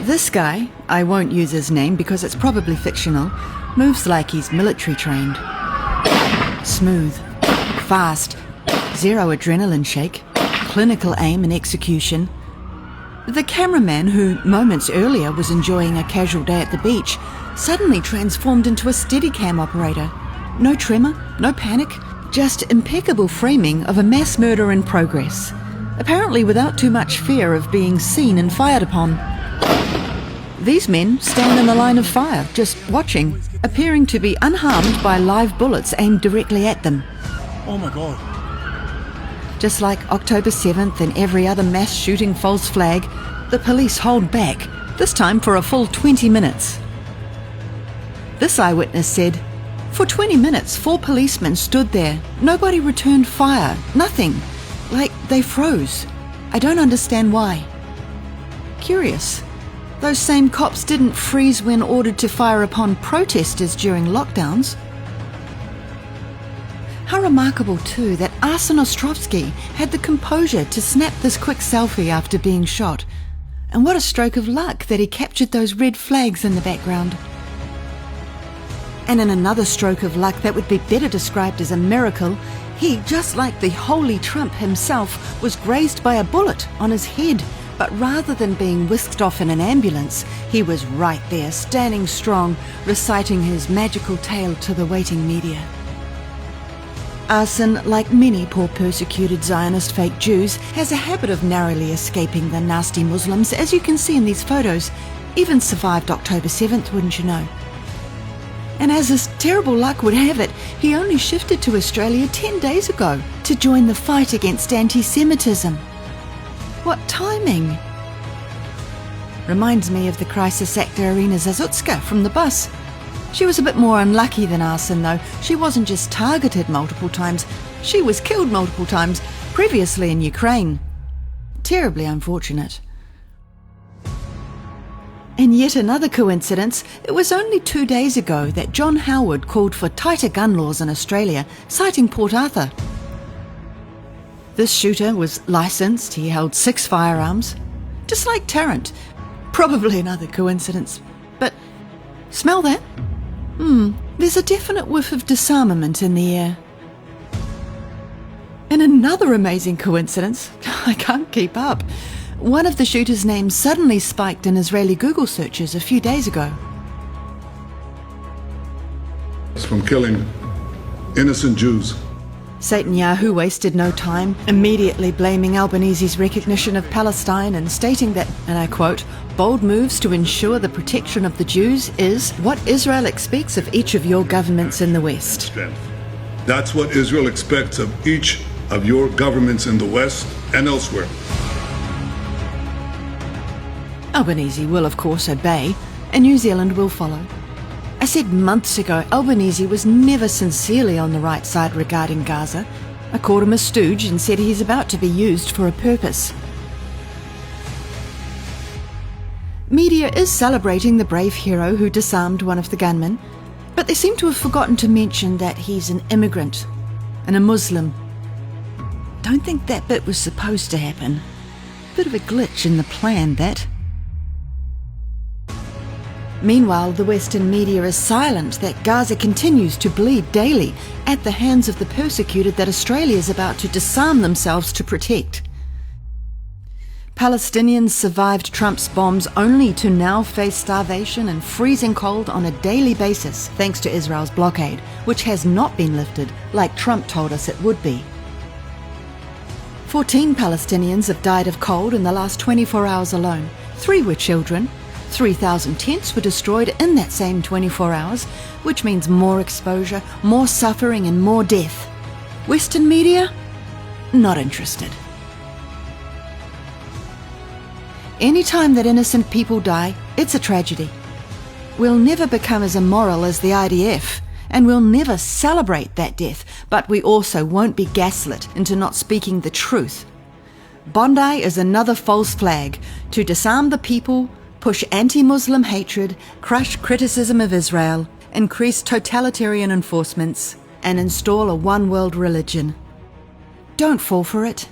This guy, I won't use his name because it's probably fictional, moves like he's military trained. Smooth, fast, zero adrenaline shake, clinical aim and execution. The cameraman, who moments earlier was enjoying a casual day at the beach, suddenly transformed into a Steadicam operator. No tremor, no panic, just impeccable framing of a mass murder in progress, apparently without too much fear of being seen and fired upon. These men stand in the line of fire, just watching, appearing to be unharmed by live bullets aimed directly at them. Oh my God. Just like October 7th and every other mass shooting false flag, the police hold back, this time for a full 20 minutes. This eyewitness said, "For 20 minutes, 4 policemen stood there. Nobody returned fire, nothing. Like they froze. I don't understand why." Curious. Those same cops didn't freeze when ordered to fire upon protesters during lockdowns. How remarkable too that Arsen Ostrovsky had the composure to snap this quick selfie after being shot. And what a stroke of luck that he captured those red flags in the background. And in another stroke of luck that would be better described as a miracle, he, just like the holy Trump himself, was grazed by a bullet on his head. But rather than being whisked off in an ambulance, he was right there, standing strong, reciting his magical tale to the waiting media. Arsen, like many poor persecuted Zionist fake Jews, has a habit of narrowly escaping the nasty Muslims, as you can see in these photos. Even survived October 7th, wouldn't you know? And as his terrible luck would have it, he only shifted to Australia 10 days ago to join the fight against anti-Semitism. What timing! Reminds me of the crisis actor Irina Zazutska from The Bus. She was a bit more unlucky than Arsen though. She wasn't just targeted multiple times, she was killed multiple times, previously in Ukraine. Terribly unfortunate. And yet another coincidence, it was only 2 days ago that John Howard called for tighter gun laws in Australia, citing Port Arthur. This shooter was licensed, he held 6 firearms, just like Tarrant. Probably another coincidence, but smell that? There's a definite whiff of disarmament in the air. And another amazing coincidence, I can't keep up. One of the shooter's names suddenly spiked in Israeli Google searches a few days ago. It's from killing innocent Jews. Netanyahu wasted no time, immediately blaming Albanese's recognition of Palestine and stating that, and I quote, "bold moves to ensure the protection of the Jews is what Israel expects of each of your governments in the West." That's what Israel expects of each of your governments in the West and elsewhere. Albanese will of course obey, and New Zealand will follow. I said months ago Albanese was never sincerely on the right side regarding Gaza. I called him a stooge and said he's about to be used for a purpose. Media is celebrating the brave hero who disarmed one of the gunmen, but they seem to have forgotten to mention that he's an immigrant and a Muslim. Don't think that bit was supposed to happen. Bit of a glitch in the plan, that. Meanwhile, the Western media is silent that Gaza continues to bleed daily at the hands of the persecuted that Australia is about to disarm themselves to protect. Palestinians survived Trump's bombs only to now face starvation and freezing cold on a daily basis thanks to Israel's blockade, which has not been lifted like Trump told us it would be. 14 Palestinians have died of cold in the last 24 hours alone. 3 were children. 3,000 tents were destroyed in that same 24 hours, which means more exposure, more suffering and more death. Western media? Not interested. Any time that innocent people die, it's a tragedy. We'll never become as immoral as the IDF, and we'll never celebrate that death, but we also won't be gaslit into not speaking the truth. Bondi is another false flag to disarm the people, push anti-Muslim hatred, crush criticism of Israel, increase totalitarian enforcements, and install a one-world religion. Don't fall for it.